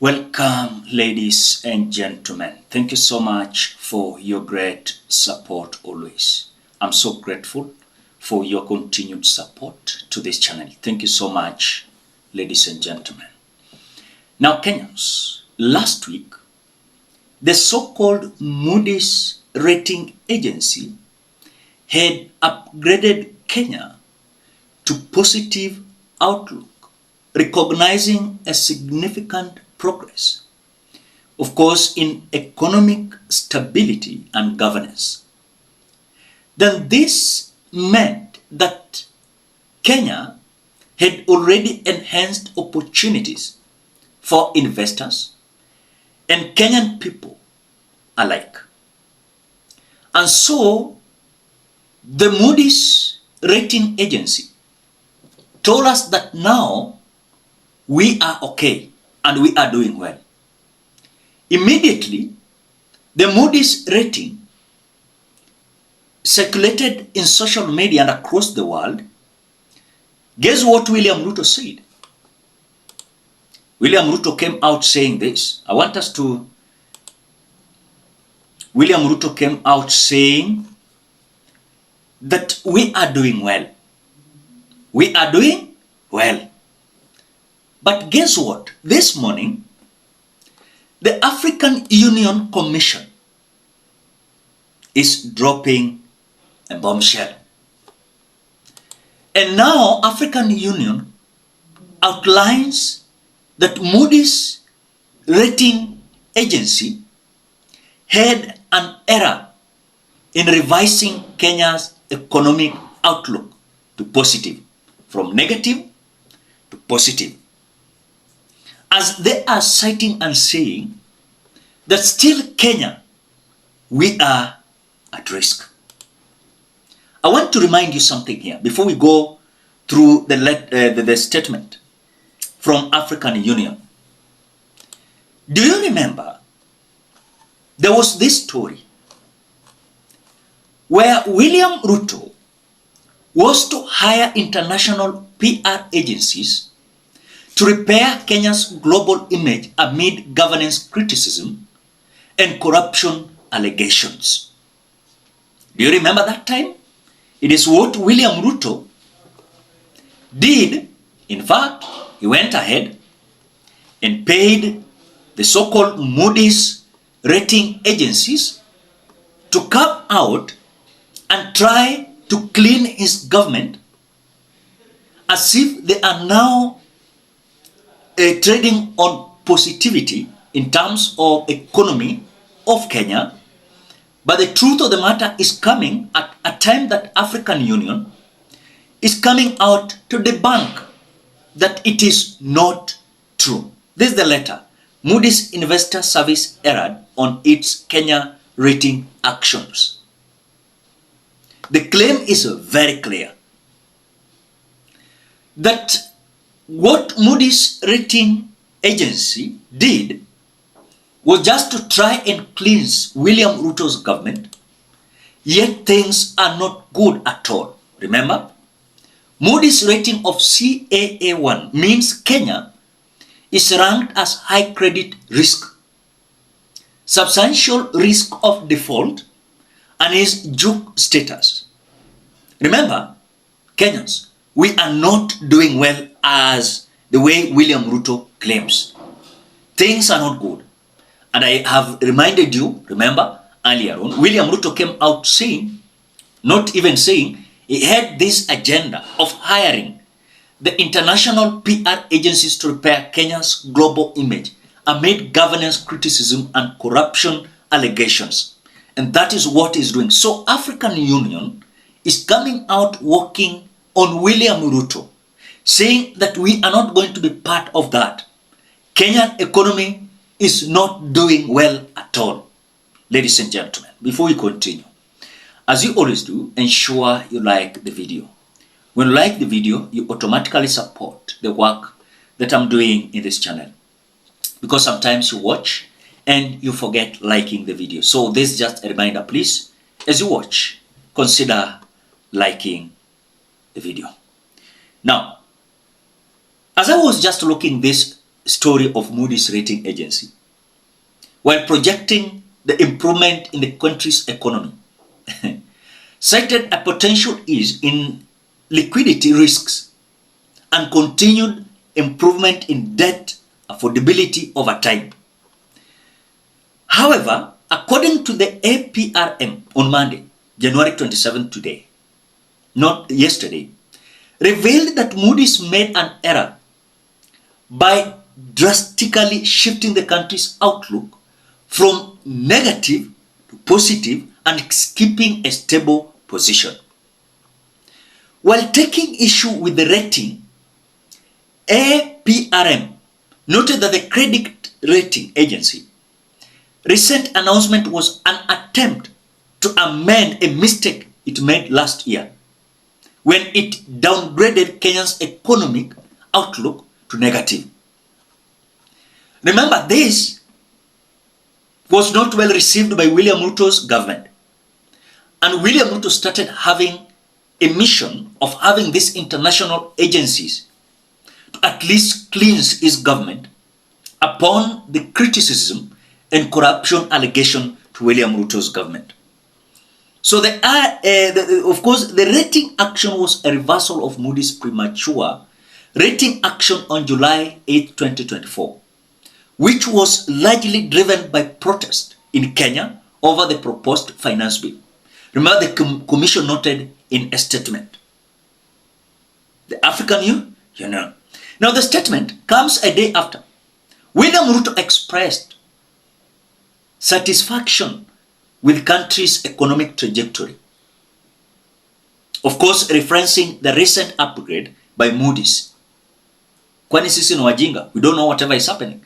Welcome, ladies and gentlemen. Thank you so much for your great support always. I'm so grateful for your continued support to this channel. Thank you so much, ladies and gentlemen. Now, Kenyans, last week, the so-called Moody's rating agency had upgraded Kenya to positive outlook, recognizing a significant progress, of course, in economic stability and governance. Then this meant that Kenya had already enhanced opportunities for investors and Kenyan people alike. And so the Moody's rating agency told us that now we are okay and we are doing well. Immediately, the Moody's rating circulated in social media and across the world. Guess what William Ruto said? William Ruto came out saying this. William Ruto came out saying that we are doing well. We are doing well. But guess what? This morning, the African Union Commission is dropping a bombshell. And now African Union outlines that Moody's rating agency had an error in revising Kenya's economic outlook to positive, from negative to positive, as they are citing and saying that still Kenya, we are at risk. I want to remind you something here before we go through the statement from African Union. Do you remember there was this story where William Ruto was to hire international PR agencies to repair Kenya's global image amid governance criticism and corruption allegations? Do you remember that time? It is what William Ruto did. In fact, he went ahead and paid the so-called Moody's rating agencies to come out and try to clean his government as if they are now trading on positivity in terms of economy of Kenya. But the truth of the matter is coming at a time that African Union is coming out to debunk that it is not true. This is the letter. Moody's Investor Service erred on its Kenya rating actions. The claim is very clear that what Moody's rating agency did was just to try and cleanse William Ruto's government, yet things are not good at all. Remember, Moody's rating of CAA1 means Kenya is ranked as high credit risk, substantial risk of default, and is juke status. Remember, Kenyans, we are not doing well as the way William Ruto claims. Things are not good. And I have reminded you, remember, earlier on, William Ruto came out saying, not even saying, he had this agenda of hiring the international PR agencies to repair Kenya's global image amid governance criticism and corruption allegations. And that is what he's doing. So African Union is coming out working on William Ruto, saying that we are not going to be part of that. Kenyan economy is not doing well at all. Ladies and gentlemen, before we continue, as you always do, ensure you like the video. When you like the video, you automatically support the work that I'm doing in this channel. Because sometimes you watch and you forget liking the video. So this is just a reminder, please, as you watch, consider liking the video. Now, as I was just looking this story of Moody's rating agency, while projecting the improvement in the country's economy, cited a potential ease in liquidity risks and continued improvement in debt affordability over time. However, according to the APRM on Monday, January 27 today, not yesterday, revealed that Moody's made an error by drastically shifting the country's outlook from negative to positive and keeping a stable position. While taking issue with the rating, APRM noted that the credit rating agency recent announcement was an attempt to amend a mistake it made last year when it downgraded Kenya's economic outlook to negative. Remember, this was not well received by William Ruto's government. And William Ruto started having a mission of having these international agencies to at least cleanse his government upon the criticism and corruption allegation to William Ruto's government. So of course, the rating action was a reversal of Moody's premature rating action on July 8, 2024, which was largely driven by protest in Kenya over the proposed finance bill. Remember, the commission noted in a statement. The African Union. Now, the statement comes a day after William Ruto expressed satisfaction with country's economic trajectory. Of course, referencing the recent upgrade by Moody's. Kwani sisi ni wajinga? We don't know whatever is happening.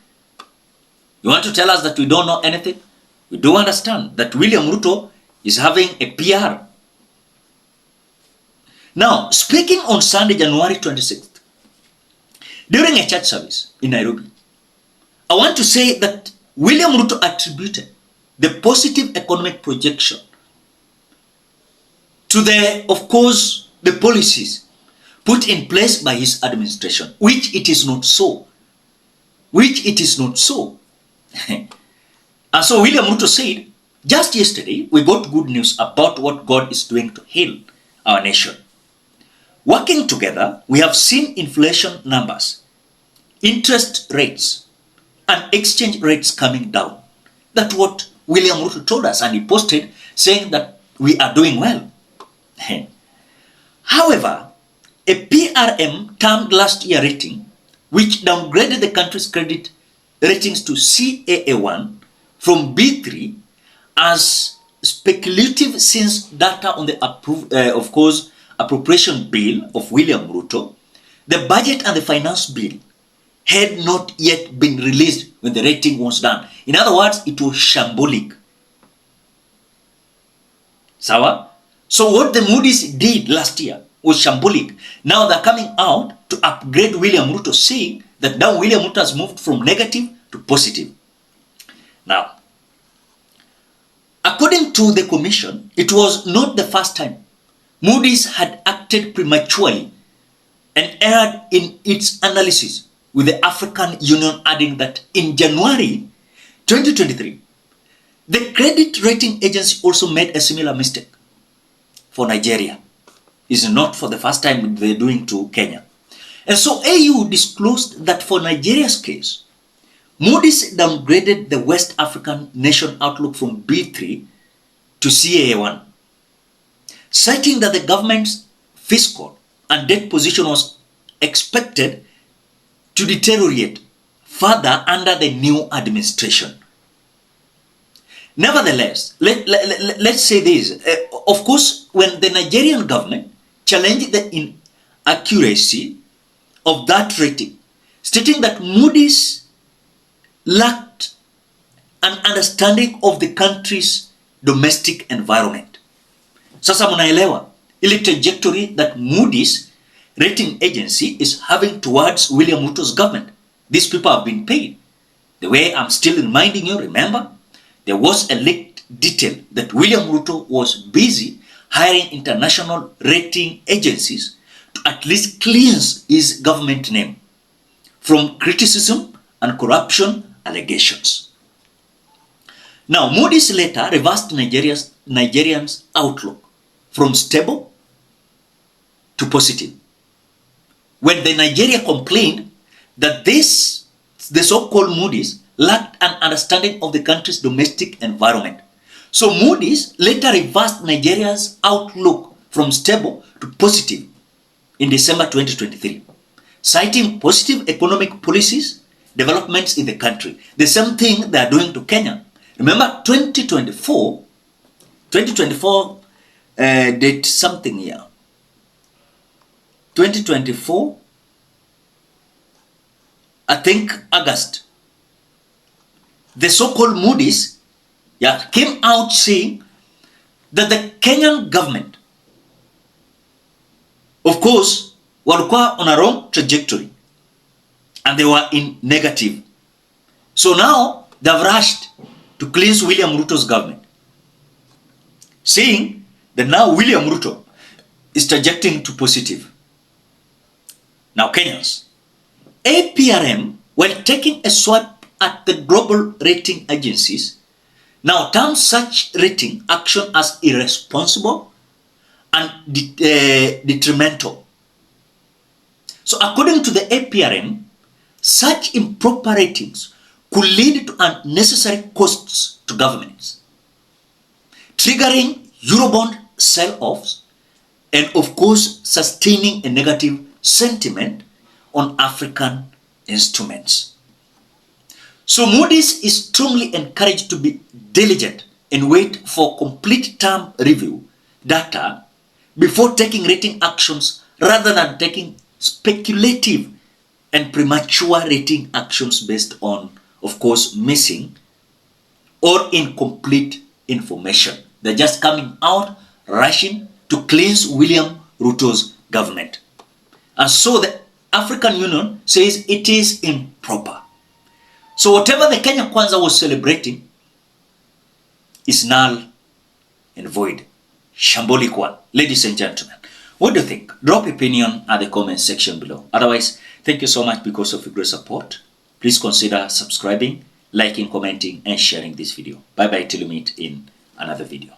You want to tell us that we don't know anything? We do understand that William Ruto is having a PR. Now, speaking on Sunday, January 26th, during a church service in Nairobi, I want to say that William Ruto attributed the positive economic projection to of course, the policies put in place by his administration, which it is not so. And so William Ruto said, just yesterday, we got good news about what God is doing to heal our nation. Working together, we have seen inflation numbers, interest rates, and exchange rates coming down. That's what William Ruto told us, and he posted saying that we are doing well. However, a PRM termed last year rating, which downgraded the country's credit ratings to CAA1 from B3 as speculative, since data on the appropriation bill of William Ruto, the budget and the finance bill had not yet been released when the rating was done. In other words, it was shambolic. Sawa? So what the Moody's did last year was shambolic. Now they're coming out to upgrade William Ruto, saying that now William Ruto has moved from negative to positive. Now, according to the commission, it was not the first time Moody's had acted prematurely and erred in its analysis, with the African Union adding that in January 2023, the credit rating agency also made a similar mistake for Nigeria. It's not for the first time they're doing to Kenya. And so AU disclosed that for Nigeria's case, Moody's downgraded the West African nation outlook from B3 to CAA1, citing that the government's fiscal and debt position was expected to deteriorate further under the new administration. Nevertheless, let's say this. Of course, when the Nigerian government challenged the inaccuracy of that rating, stating that Moody's lacked an understanding of the country's domestic environment. Sasa munaelewa ile trajectory that Moody's rating agency is having towards William Ruto's government. These people have been paid. The way I'm still reminding you, remember, there was a leaked detail that William Ruto was busy hiring international rating agencies to at least cleanse his government name from criticism and corruption allegations. Now, Moody's later reversed Nigerians' outlook from stable to positive when the Nigeria complained that the so-called Moody's lacked an understanding of the country's domestic environment. So Moody's later reversed Nigeria's outlook from stable to positive in December 2023, citing positive economic policies, developments in the country. The same thing they are doing to Kenya. Remember 2024 date something here. 2024, I think August, the so-called Moody's came out saying that the Kenyan government, of course, walikuwa on a wrong trajectory and they were in negative. So now they've rushed to cleanse William Ruto's government, saying that now William Ruto is trajecting to positive. Now Kenyans, APRM, while taking a swipe at the global rating agencies, now terms such rating action as irresponsible and detrimental. So according to the APRM, such improper ratings could lead to unnecessary costs to governments, triggering Eurobond sell-offs and of course sustaining a negative sentiment on African instruments. So Moody's is strongly encouraged to be diligent and wait for complete term review data before taking rating actions rather than taking speculative and premature rating actions based on, of course, missing or incomplete information. They're just coming out, rushing to cleanse William Ruto's government. And so the African Union says it is improper. So whatever the Kenya Kwanza was celebrating is null and void. Shamboli Kwan. Ladies and gentlemen, what do you think? Drop your opinion at the comment section below. Otherwise, thank you so much because of your great support. Please consider subscribing, liking, commenting, and sharing this video. Bye bye till we meet in another video.